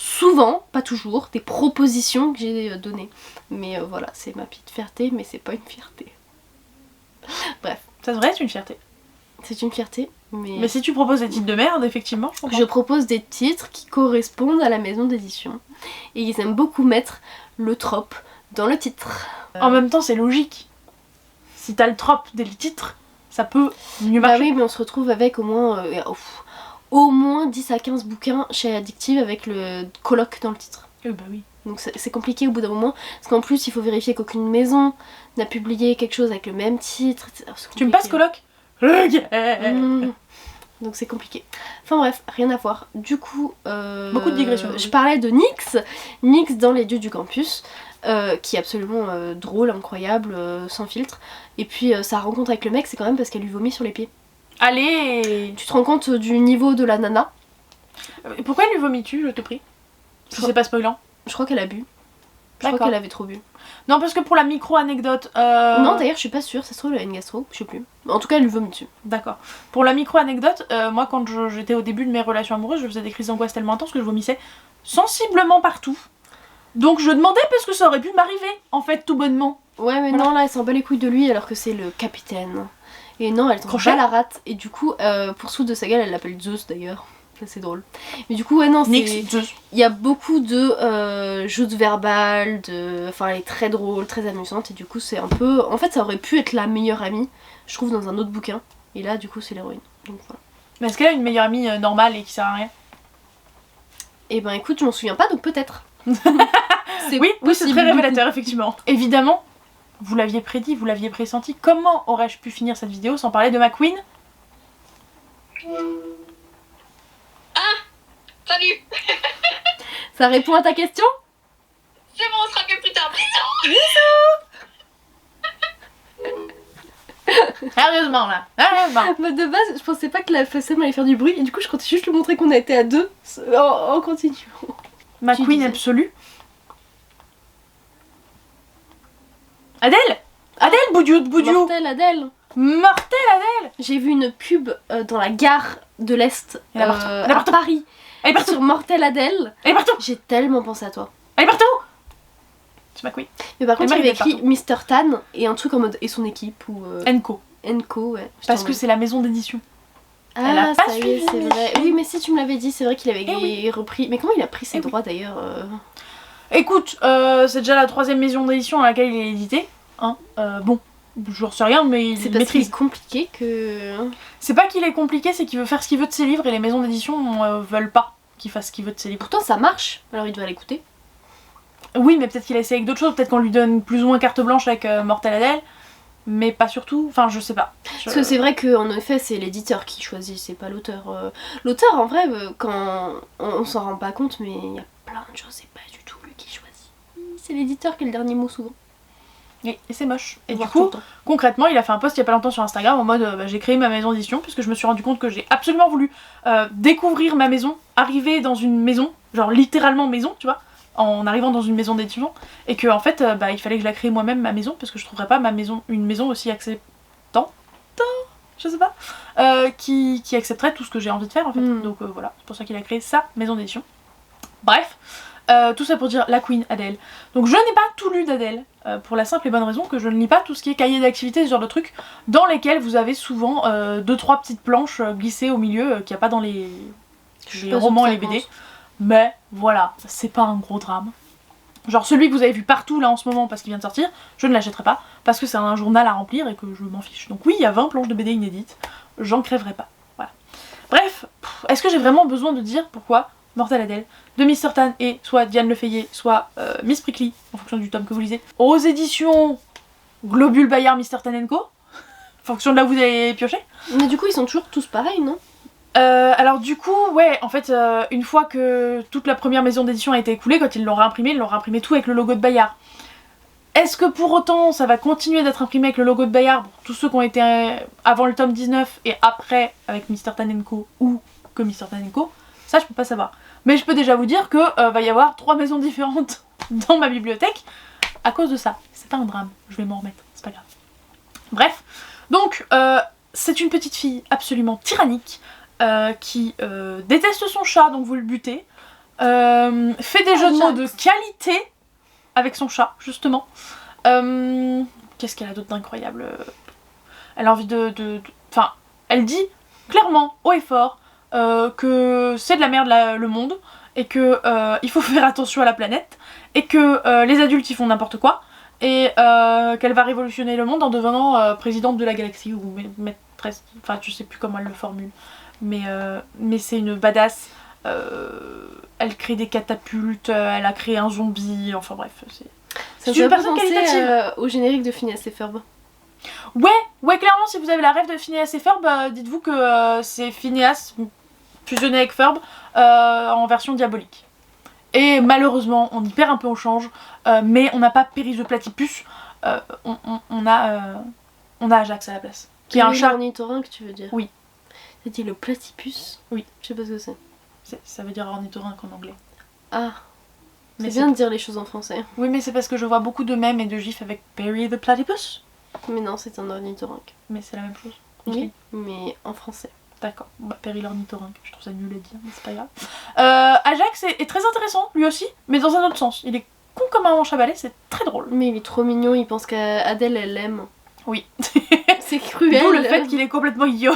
pas toujours, des propositions que j'ai données. Mais voilà, c'est ma petite fierté, mais c'est pas une fierté. Bref. Ça devrait être une fierté. C'est une fierté, Mais si tu proposes des titres de merde, effectivement, je comprends. Je propose des titres qui correspondent à la maison d'édition. Et ils aiment beaucoup mettre le trope dans le titre. En même temps, c'est logique. Si t'as le trope dès le titre, ça peut mieux Bah marcher. oui, mais on se retrouve avec au moins 10 à 15 bouquins chez Addictive avec le colloque dans le titre. Bah oui. Donc c'est compliqué au bout d'un moment, parce qu'en plus il faut vérifier qu'aucune maison n'a publié quelque chose avec le même titre. Tu me passes coloc? Donc c'est compliqué. Enfin bref, rien à voir. Du coup, Beaucoup de digressions. Je parlais de Nyx dans Les Dieux du Campus, qui est absolument drôle, incroyable, sans filtre. Et puis sa rencontre avec le mec, c'est quand même parce qu'elle lui vomit sur les pieds. Allez. Tu te rends compte du niveau de la nana. Pourquoi lui vomis-tu, je te prie? Si c'est pas spoilant. Je crois qu'elle a bu. Je crois D'accord. qu'elle avait trop bu. Non, parce que pour la micro-anecdote... Non, d'ailleurs, je suis pas sûre, ça se trouve, elle a une gastro, je sais plus. En tout cas, elle lui vomit dessus. D'accord. Pour la micro-anecdote, moi, quand j'étais au début de mes relations amoureuses, je faisais des crises d'angoisse tellement intenses que je vomissais sensiblement partout. Donc je demandais parce que ça aurait pu m'arriver, en fait, tout bonnement. Ouais, mais Voilà. non, là, elle s'en bat les couilles de lui alors que c'est le capitaine. Et non, elle s'en Crochet. bat la rate. Et du coup, pour se foutre de sa gueule, elle l'appelle Zeus d'ailleurs. Ça, c'est drôle. Mais du coup, ouais, non, c'est... Nyx, Zeus. Il y a beaucoup de joutes verbales, enfin elle est très drôle, très amusante et du coup c'est un peu... En fait ça aurait pu être la meilleure amie, je trouve dans un autre bouquin, et là du coup c'est l'héroïne. Donc voilà. Mais est-ce qu'elle a une meilleure amie normale et qui sert à rien? Et ben écoute, je m'en souviens pas donc peut-être. Oui, oui, c'est possible, très du coup. révélateur, effectivement. Évidemment, vous l'aviez prédit, vous l'aviez pressenti. Comment aurais-je pu finir cette vidéo sans parler de ma queen? Salut. Ça répond à ta question? C'est bon, on se rappelle plus tard. Sérieusement, là. Sérieusement. Bah de base, je pensais pas que la FSM allait faire du bruit et du coup je comptais juste lui montrer qu'on a été à deux en continu. Ma Tu queen disais. absolue. Adèle. Adèle, Boudiou. Mortel Adèle. Mortel Adèle. J'ai vu une pub dans la gare de l'Est Elle est partout. Elle est à partout. Paris Elle est partout. sur Mortel Adèle. Elle est partout. J'ai tellement pensé à toi. Elle est partout. C'est ma queen. Mais par contre, il Elle y avait m'arrive écrit Mr. Tan et un truc en mode et son équipe ou Enco. Enco, ouais. Parce que c'est la maison d'édition. ah, elle a pas ça y est, suivi c'est mes vrai. chaînes. Oui, mais si tu me l'avais dit, c'est vrai qu'il avait Eh oui. repris. Mais comment il a pris ses Eh oui. droits d'ailleurs Écoute, c'est déjà la 3ème maison d'édition à laquelle il est édité. Hein, bon, j'en sais rien, mais il C'est parce qu'il maîtrise. est compliqué que. C'est pas qu'il est compliqué, c'est qu'il veut faire ce qu'il veut de ses livres et les maisons d'édition veulent pas qu'il fasse ce qu'il veut de ses livres. Pourtant, ça marche. Alors il doit l'écouter. Oui, mais peut-être qu'il a essayé avec d'autres choses, peut-être qu'on lui donne plus ou moins carte blanche avec Mortel Adèle, mais pas surtout, enfin je sais pas. Parce que c'est vrai qu'en effet, c'est l'éditeur qui choisit, c'est pas l'auteur. L'auteur, en vrai, quand on s'en rend pas compte, mais il y a plein de choses, c'est pas du tout lui qui choisit. C'est l'éditeur qui a le dernier mot souvent. Et c'est moche. Et du Voire tout coup, le temps. concrètement, il a fait un post il y a pas longtemps sur Instagram en mode bah, j'ai créé ma maison d'édition puisque je me suis rendu compte que j'ai absolument voulu découvrir ma maison, arriver dans une maison, genre littéralement maison, tu vois, en arrivant dans une maison d'édition, et que en fait bah, il fallait que je la crée moi-même ma maison parce que je trouverais pas une maison aussi acceptante, je sais pas, qui accepterait tout ce que j'ai envie de faire en fait. Donc voilà, c'est pour ça qu'il a créé sa maison d'édition. Bref. Tout ça pour dire la Queen Adèle. Donc je n'ai pas tout lu d'Adèle, pour la simple et bonne raison que je ne lis pas tout ce qui est cahier d'activité, ce genre de trucs, dans lesquels vous avez souvent 2-3 petites planches glissées au milieu, qu'il n'y a pas dans les pas romans et les sûre que ça BD. compte. Mais voilà, c'est pas un gros drame. Genre celui que vous avez vu partout là en ce moment parce qu'il vient de sortir, je ne l'achèterai pas, parce que c'est un journal à remplir et que je m'en fiche. Donc oui, il y a 20 planches de BD inédites, j'en crèverai pas. Voilà. Bref, est-ce que j'ai vraiment besoin de dire pourquoi Mortel Adèle de Mr. Tan et soit Diane Lefayet, soit Miss Prickly, en fonction du tome que vous lisez, aux éditions Globule Bayard Mr. Tan & Co, en fonction de là où vous avez pioché. Mais du coup, ils sont toujours tous pareils, non? Alors du coup, ouais, en fait, une fois que toute la première maison d'édition a été écoulée, quand ils l'ont réimprimé tout avec le logo de Bayard. Est-ce que pour autant ça va continuer d'être imprimé avec le logo de Bayard pour tous ceux qui ont été avant le tome 19 et après avec Mr. Tan & Co ou que Mr. Tan & Co? Ça je peux pas savoir. Mais je peux déjà vous dire que va y avoir 3 maisons différentes dans ma bibliothèque à cause de ça. C'est pas un drame, je vais m'en remettre, c'est pas grave. Bref, donc c'est une petite fille absolument tyrannique qui déteste son chat, donc vous le butez. Fait des jeux de mots de qualité avec son chat, justement. Qu'est-ce qu'elle a d'autre d'incroyable? Elle a envie Enfin, elle dit clairement, haut et fort, que c'est de la merde le monde, et que il faut faire attention à la planète, et que les adultes ils font n'importe quoi, et qu'elle va révolutionner le monde en devenant présidente de la galaxie, ou maîtresse, enfin je sais plus comment elle le formule, mais c'est une badass, elle crée des catapultes, elle a créé un zombie, enfin bref, c'est une personne qualitative. Au générique de Phineas et Ferb. Ouais, clairement, si vous avez la rêve de Phineas et Ferb, dites-vous que c'est Phineas fusionné avec Ferb en version diabolique. Et malheureusement, on y perd un peu au change, mais on n'a pas Périsse de Platypus, on a Ajax à la place. Qui est un chat. Ornithorynque, tu veux dire? Oui. T'as dit le platypus? Oui. Je sais pas ce que c'est. Ça veut dire ornithorynque en anglais. Ah. Mais c'est bien de dire les choses en français. Oui, mais c'est parce que je vois beaucoup de mèmes et de gifs avec Perry the Platypus. Mais non, c'est un ornithorynque. Mais c'est la même chose. Oui, mais en français. D'accord, bah, Perry l'ornithorynque, je trouve ça nul à dire, mais c'est pas grave. Ajax est très intéressant, lui aussi, mais dans un autre sens. Il est con comme un manche à balai, c'est très drôle. Mais il est trop mignon, il pense qu'Adèle, elle l'aime. Oui. C'est cruel. D'où le fait qu'il est complètement idiot.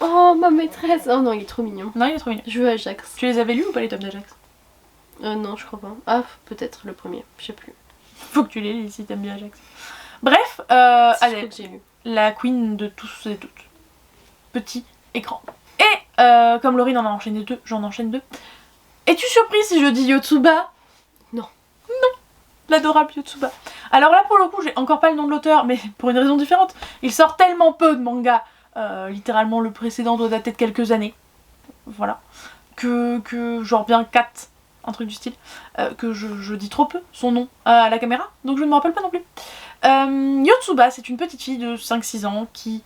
Oh, ma maîtresse. Oh non, il est trop mignon. Non, il est trop mignon. Je veux Ajax. Tu les avais lus ou pas les tomes d'Ajax? Non, je crois pas. Ah, peut-être le premier, je sais plus. Faut que tu les lis si t'aimes bien Ajax. Bref, Je Adèle, crois que j'ai lu. la queen de tous et toutes. Petit écran. Et comme Laurine en a enchaîné 2, j'en enchaîne 2. Es-tu surprise si je dis Yotsuba? Non. Non. L'adorable Yotsuba. Alors là pour le coup j'ai encore pas le nom de l'auteur, mais pour une raison différente. Il sort tellement peu de mangas, littéralement le précédent doit dater de quelques années. Voilà. Que genre bien 4, un truc du style. Que je dis trop peu son nom à la caméra, donc je ne me rappelle pas non plus. Yotsuba, c'est une petite fille de 5-6 ans qui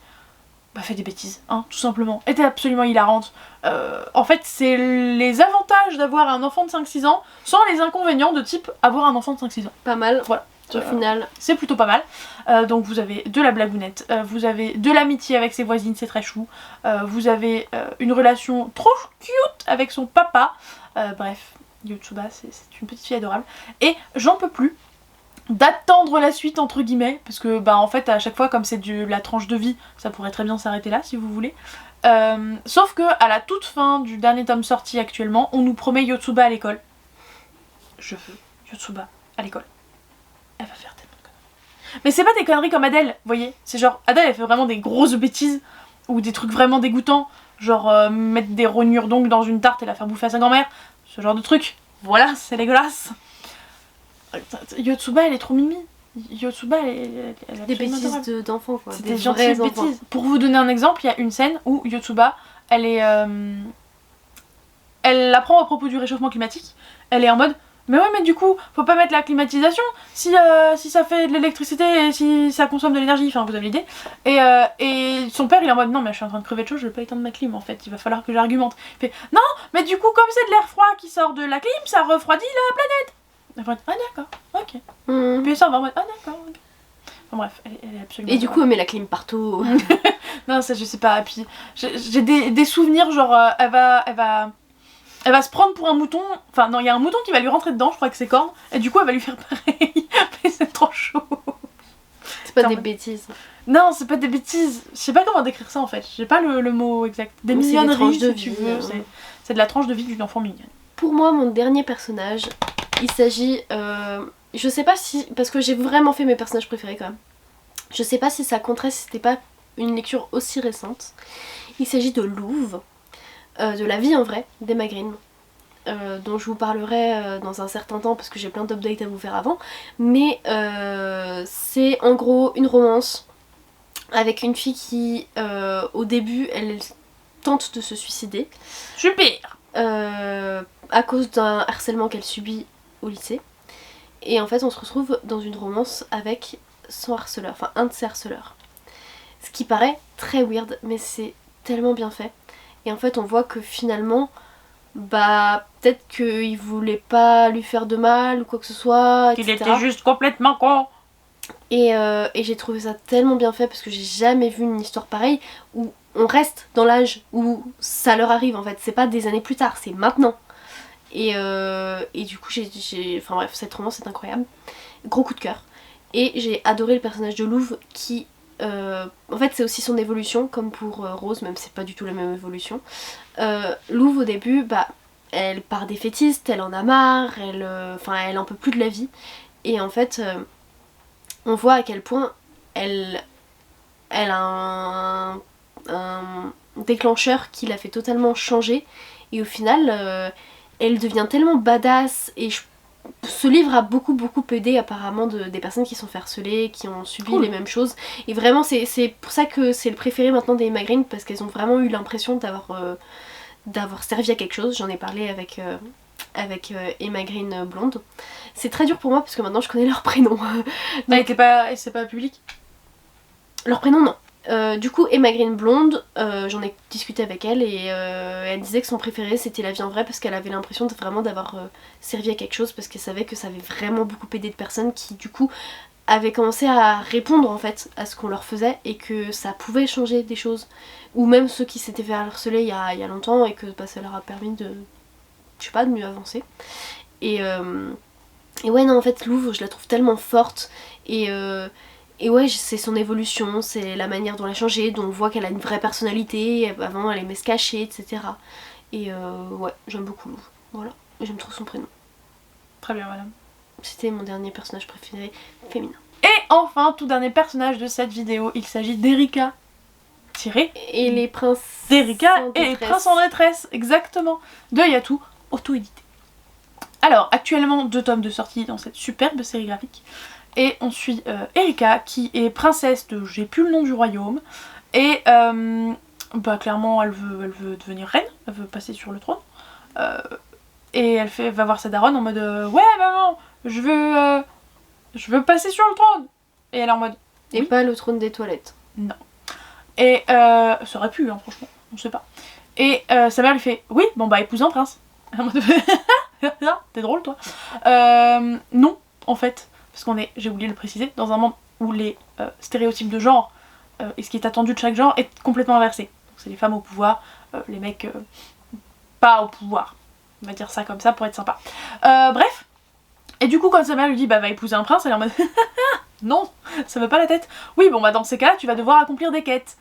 fait des bêtises, hein, tout simplement. Était absolument hilarante. En fait, c'est les avantages d'avoir un enfant de 5-6 ans sans les inconvénients de type avoir un enfant de 5-6 ans. Pas mal. Voilà. Au final. C'est plutôt pas mal. Donc vous avez de la blagounette, vous avez de l'amitié avec ses voisines, c'est très chou. Vous avez une relation trop cute avec son papa. Bref, Yotsuba, c'est une petite fille adorable. Et j'en peux plus d'attendre la suite entre guillemets, parce que bah en fait à chaque fois comme c'est de la tranche de vie, ça pourrait très bien s'arrêter là si vous voulez. Sauf que à la toute fin du dernier tome sorti actuellement, on nous promet Yotsuba à l'école. Je veux Yotsuba à l'école. Elle va faire tellement de conneries. Mais c'est pas des conneries comme Adèle, vous voyez. C'est genre Adèle elle fait vraiment des grosses bêtises ou des trucs vraiment dégoûtants, genre mettre des rognures d'ongles dans une tarte et la faire bouffer à sa grand-mère, ce genre de truc. Voilà, c'est dégueulasse. Yotsuba elle est trop mimi. Yotsuba elle est Des bêtises d'enfants quoi. C'est des gentilles bêtises. Pour vous donner un exemple, il y a une scène où Yotsuba elle apprend à propos du réchauffement climatique. Elle est en mode mais ouais mais du coup faut pas mettre la climatisation si ça fait de l'électricité et si ça consomme de l'énergie, enfin vous avez l'idée. Et son père il est en mode non mais je suis en train de crever de chaud, je vais pas éteindre ma clim en fait, il va falloir que j'argumente. Il fait non mais du coup comme c'est de l'air froid qui sort de la clim ça refroidit la planète. Ah d'accord, ok. Puis ça va en mode ah d'accord, ok. Enfin bref, elle est absolument... Et du coup elle met la clim partout. Non ça je sais pas, et puis j'ai des souvenirs genre elle va se prendre pour un mouton, enfin non il y a un mouton qui va lui rentrer dedans, je crois que c'est cornes, et du coup elle va lui faire pareil, mais c'est trop chaud. C'est pas des bêtises. Non c'est pas des bêtises, je sais pas comment décrire ça en fait, j'ai pas le mot exact. Des mignonneries si tu veux, c'est de la tranche de vie d'une enfant mignonne. Pour moi mon dernier personnage, il s'agit, je sais pas si, parce que j'ai vraiment fait mes personnages préférés quand même, je sais pas si ça compterait si c'était pas une lecture aussi récente. Il s'agit de Louve, de la vie en vrai, d'Emma Green, dont je vous parlerai dans un certain temps parce que j'ai plein d'updates à vous faire avant, mais c'est en gros une romance avec une fille qui au début elle tente de se suicider. Super. À cause d'un harcèlement qu'elle subit au lycée. Et en fait on se retrouve dans une romance avec son harceleur, enfin un de ses harceleurs. Ce qui paraît très weird mais c'est tellement bien fait. Et en fait on voit que finalement bah peut-être qu'il voulait pas lui faire de mal ou quoi que ce soit, etc. Il était juste complètement con. Et j'ai trouvé ça tellement bien fait parce que j'ai jamais vu une histoire pareille où on reste dans l'âge où ça leur arrive en fait. C'est pas des années plus tard, c'est maintenant. Et du coup enfin bref, cette romance est incroyable. Gros coup de cœur. Et j'ai adoré le personnage de Louve qui en fait c'est aussi son évolution comme pour Rose, même si c'est pas du tout la même évolution. Louve au début, bah elle part défaitiste, elle en a marre, elle en peut plus de la vie. Et en fait on voit à quel point elle a un déclencheur qui l'a fait totalement changer. Et au final elle devient tellement badass. Et ce livre a beaucoup aidé apparemment des personnes qui sont fait harceler, qui ont subi les mêmes choses. Et vraiment c'est pour ça que c'est le préféré maintenant des Emma Green, parce qu'elles ont vraiment eu l'impression d'avoir servi à quelque chose. J'en ai parlé avec Emma Green blonde. C'est très dur pour moi parce que maintenant je connais leur prénom. C'est pas public? Leur prénom non. Du coup Emma Green blonde, j'en ai discuté avec elle et elle disait que son préféré c'était La vie en vrai, parce qu'elle avait l'impression vraiment d'avoir servi à quelque chose, parce qu'elle savait que ça avait vraiment beaucoup aidé de personnes qui du coup avaient commencé à répondre en fait à ce qu'on leur faisait, et que ça pouvait changer des choses, ou même ceux qui s'étaient fait harceler il y a longtemps, et que ça leur a permis de mieux avancer. Et ouais non, en fait Louve je la trouve tellement forte, et ouais, c'est son évolution, c'est la manière dont elle a changé, dont on voit qu'elle a une vraie personnalité. Avant elle aimait se cacher, etc. Et ouais, j'aime beaucoup Louve, voilà, et j'aime trop son prénom. Très bien madame. C'était mon dernier personnage préféré féminin. Et enfin, tout dernier personnage de cette vidéo, il s'agit d'Erika. Et les princes d'Erika et les princes en détresse, exactement, de Yatou, auto-édité. Alors, actuellement 2 tomes de sortie dans cette superbe série graphique. Et on suit Erika, qui est princesse de j'ai plus le nom du royaume. Et bah clairement elle veut devenir reine, elle veut passer sur le trône. Et elle va voir sa daronne en mode ouais maman, je veux passer sur le trône. Et elle est en mode et oui. Pas le trône des toilettes. Non. Et ça aurait pu hein, franchement, on sait pas. Et sa mère lui fait oui bon bah épouse un prince. En mode t'es drôle toi. Non en fait. Parce qu'on est, j'ai oublié de le préciser, dans un monde où les stéréotypes de genre et ce qui est attendu de chaque genre est complètement inversé. Donc c'est les femmes au pouvoir, les mecs pas au pouvoir. On va dire ça comme ça pour être sympa. Bref. Et du coup quand sa mère lui dit bah va épouser un prince, elle est en mode non, ça va pas la tête. Oui bon bah dans ces cas tu vas devoir accomplir des quêtes.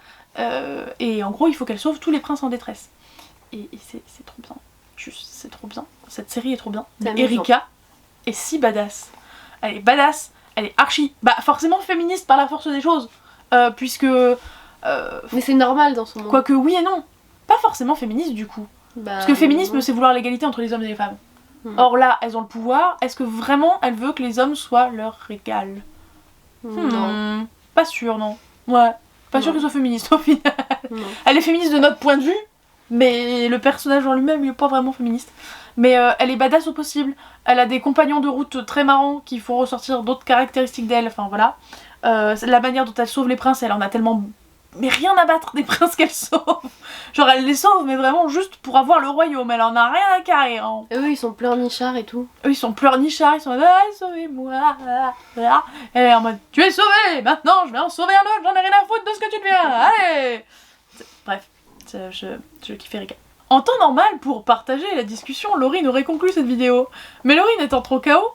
Et en gros il faut qu'elle sauve tous les princes en détresse. Et c'est trop bien. Juste c'est trop bien. Cette série est trop bien. Erika est si badass. Elle est badass, elle est archi, bah forcément féministe par la force des choses, puisque... mais c'est normal dans son monde. Quoique oui et non, pas forcément féministe du coup. Parce que le féminisme c'est vouloir l'égalité entre les hommes et les femmes. Or là, elles ont le pouvoir, est-ce que vraiment elle veut que les hommes soient leur égal? Non. Pas sûr, non. Ouais, pas sûr qu'elle soit féministe au final. Non. Elle est féministe de notre point de vue, mais le personnage en lui-même il est pas vraiment féministe. Mais elle est badass au possible, elle a des compagnons de route très marrants qui font ressortir d'autres caractéristiques d'elle, enfin voilà. La manière dont elle sauve les princes, elle en a tellement... Mais rien à battre des princes qu'elle sauve. Genre elle les sauve mais vraiment juste pour avoir le royaume, elle en a rien à carrer. Hein. Eux ils sont pleurnichards et tout. Eux ils sont pleurnichards, ils sont en mode ah sauvez-moi. Elle est en mode tu es sauvé, maintenant je vais en sauver un autre, j'en ai rien à foutre de ce que tu deviens, allez. Bref, je kiffe Erika. En temps normal, pour partager la discussion, Laurine aurait conclu cette vidéo. Mais Laurine étant trop KO,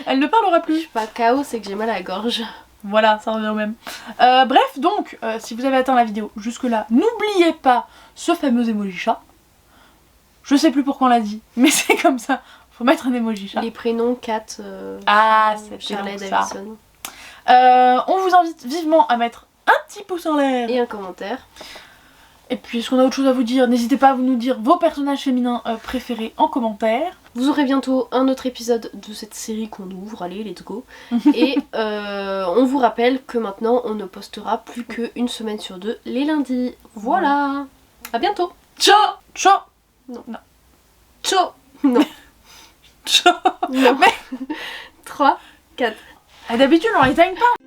elle ne parlera plus. Je suis pas KO, c'est que j'ai mal à la gorge. Voilà, ça revient au même. Bref, donc, si vous avez atteint la vidéo jusque-là, n'oubliez pas ce fameux emoji chat. Je sais plus pourquoi on l'a dit, mais c'est comme ça. Faut mettre un emoji chat. Les prénoms Kat, c'est Shirley ça. Davidson. On vous invite vivement à mettre un petit pouce en l'air. Et un commentaire. Et puis, est-ce qu'on a autre chose à vous dire? N'hésitez pas à nous dire vos personnages féminins préférés en commentaire. Vous aurez bientôt un autre épisode de cette série qu'on ouvre, allez, let's go. Et on vous rappelle que maintenant, on ne postera plus qu'une semaine sur 2 les lundis. Voilà. À bientôt. Ciao. Ciao. Non. Non. Ciao. Non. Ciao. Non. Mais 3, 4. D'habitude, on les time pas.